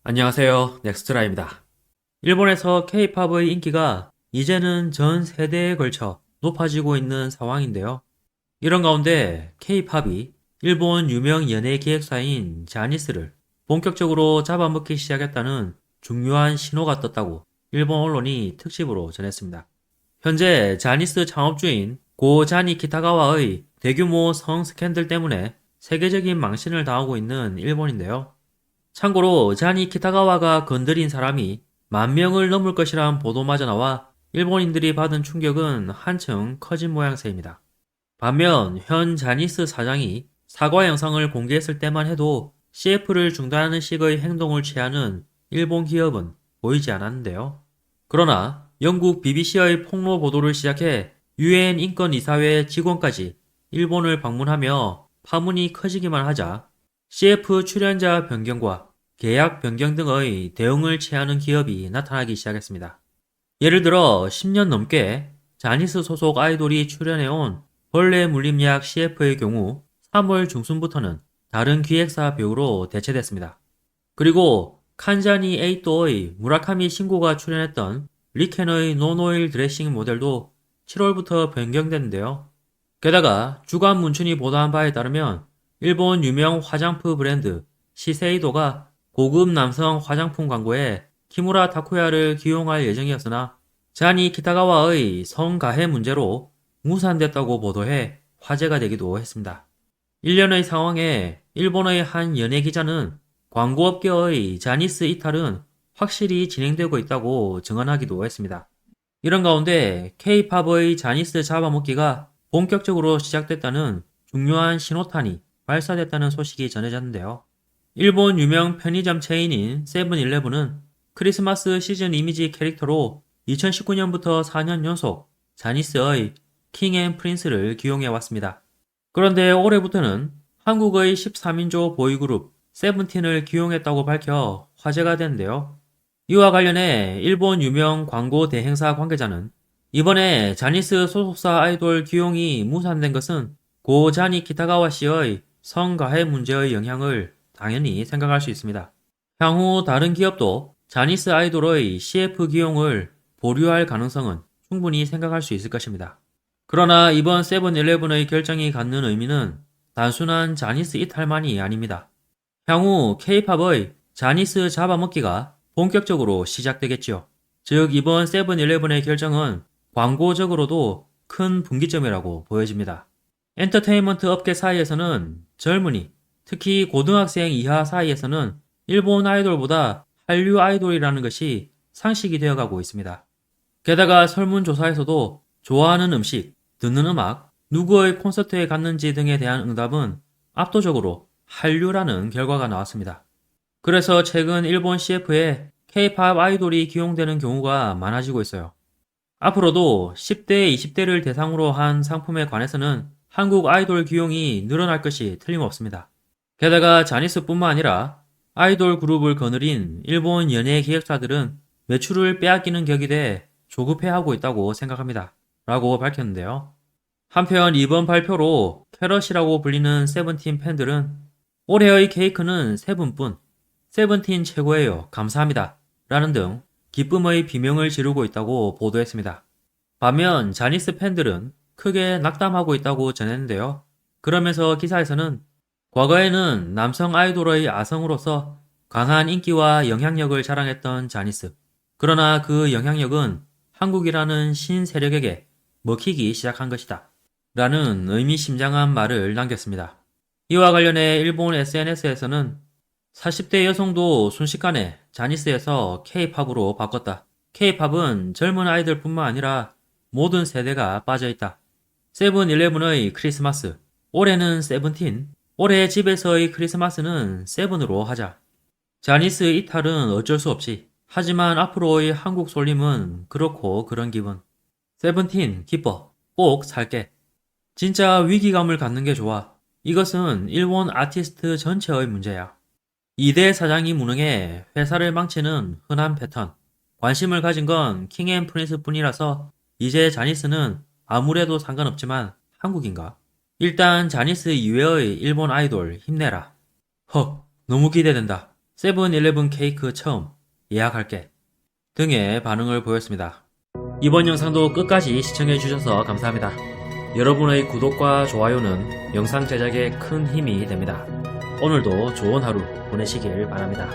안녕하세요. 넥스트라입니다. 일본에서 K-팝의 인기가 이제는 전 세대에 걸쳐 높아지고 있는 상황인데요. 이런 가운데 K-팝이 일본 유명 연예 기획사인 자니스를 본격적으로 잡아먹기 시작했다는 중요한 신호가 떴다고 일본 언론이 특집으로 전했습니다. 현재 자니스 창업주인 고 자니 키타가와의 대규모 성 스캔들 때문에 세계적인 망신을 당하고 있는 일본인데요. 참고로 자니 키타가와가 건드린 사람이 10,000명을 넘을 것이란 보도마저 나와 일본인들이 받은 충격은 한층 커진 모양새입니다. 반면 현 자니스 사장이 사과 영상을 공개했을 때만 해도 CF를 중단하는 식의 행동을 취하는 일본 기업은 보이지 않았는데요. 그러나 영국 BBC의 폭로 보도를 시작해 유엔 인권이사회 직원까지 일본을 방문하며 파문이 커지기만 하자 CF 출연자 변경과 계약 변경 등의 대응을 취하는 기업이 나타나기 시작했습니다. 예를 들어 10년 넘게 자니스 소속 아이돌이 출연해온 벌레 물림약 CF의 경우 3월 중순부터는 다른 기획사 배우로 대체됐습니다. 그리고 칸자니 에이토의 무라카미 신고가 출연했던 리켄의 노노일 드레싱 모델도 7월부터 변경됐는데요. 게다가 주간 문춘이 보도한 바에 따르면 일본 유명 화장품 브랜드 시세이도가 고급 남성 화장품 광고에 키무라 타쿠야를 기용할 예정이었으나 자니 키타가와의 성가해 문제로 무산됐다고 보도해 화제가 되기도 했습니다. 일련의 상황에 일본의 한 연예 기자는 광고업계의 자니스 이탈은 확실히 진행되고 있다고 증언하기도 했습니다. 이런 가운데 K-팝의 자니스 잡아먹기가 본격적으로 시작됐다는 중요한 신호탄이 발사됐다는 소식이 전해졌는데요. 일본 유명 편의점 체인인 세븐일레븐은 크리스마스 시즌 이미지 캐릭터로 2019년부터 4년 연속 자니스의 킹 앤 프린스를 기용해왔습니다. 그런데 올해부터는 한국의 13인조 보이그룹 세븐틴을 기용했다고 밝혀 화제가 됐는데요. 이와 관련해 일본 유명 광고 대행사 관계자는 이번에 자니스 소속사 아이돌 기용이 무산된 것은 고 자니 키타가와 씨의 성가해 문제의 영향을 당연히 생각할 수 있습니다. 향후 다른 기업도 자니스 아이돌의 CF 기용을 보류할 가능성은 충분히 생각할 수 있을 것입니다. 그러나 이번 세븐일레븐의 결정이 갖는 의미는 단순한 자니스 이탈만이 아닙니다. 향후 K-팝의 자니스 잡아먹기가 본격적으로 시작되겠지요. 즉 이번 세븐일레븐의 결정은 광고적으로도 큰 분기점이라고 보여집니다. 엔터테인먼트 업계 사이에서는 젊은이, 특히 고등학생 이하 사이에서는 일본 아이돌보다 한류 아이돌이라는 것이 상식이 되어가고 있습니다. 게다가 설문조사에서도 좋아하는 음식, 듣는 음악, 누구의 콘서트에 갔는지 등에 대한 응답은 압도적으로 한류라는 결과가 나왔습니다. 그래서 최근 일본 CF에 K-팝 아이돌이 기용되는 경우가 많아지고 있어요. 앞으로도 10대, 20대를 대상으로 한 상품에 관해서는 한국 아이돌 기용이 늘어날 것이 틀림없습니다. 게다가 자니스뿐만 아니라 아이돌 그룹을 거느린 일본 연예 기획사들은 매출을 빼앗기는 격이 돼 조급해하고 있다고 생각합니다. 라고 밝혔는데요. 한편 이번 발표로 캐럿이라고 불리는 세븐틴 팬들은 올해의 케이크는 세븐뿐, 세븐틴 최고예요. 감사합니다. 라는 등 기쁨의 비명을 지르고 있다고 보도했습니다. 반면 자니스 팬들은 크게 낙담하고 있다고 전했는데요. 그러면서 기사에서는 과거에는 남성 아이돌의 아성으로서 강한 인기와 영향력을 자랑했던 자니스. 그러나 그 영향력은 한국이라는 신세력에게 먹히기 시작한 것이다. 라는 의미심장한 말을 남겼습니다. 이와 관련해 일본 SNS에서는 40대 여성도 순식간에 자니스에서 K-팝으로 바꿨다. K-팝은 젊은 아이들뿐만 아니라 모든 세대가 빠져있다. 세븐일레븐의 크리스마스, 올해는 세븐틴, 올해 집에서의 크리스마스는 세븐으로 하자. 자니스 이탈은 어쩔 수 없지. 하지만 앞으로의 한국 솔림은 그렇고 그런 기분. 세븐틴 기뻐. 꼭 살게. 진짜 위기감을 갖는 게 좋아. 이것은 일본 아티스트 전체의 문제야. 2대 사장이 무능해 회사를 망치는 흔한 패턴. 관심을 가진 건 킹 앤 프린스 뿐이라서 이제 자니스는 아무래도 상관없지만 한국인가? 일단 자니스 이외의 일본 아이돌 힘내라. 헉, 너무 기대된다. 세븐일레븐 케이크 처음 예약할게 등의 반응을 보였습니다. 이번 영상도 끝까지 시청해주셔서 감사합니다. 여러분의 구독과 좋아요는 영상 제작에 큰 힘이 됩니다. 오늘도 좋은 하루 보내시길 바랍니다.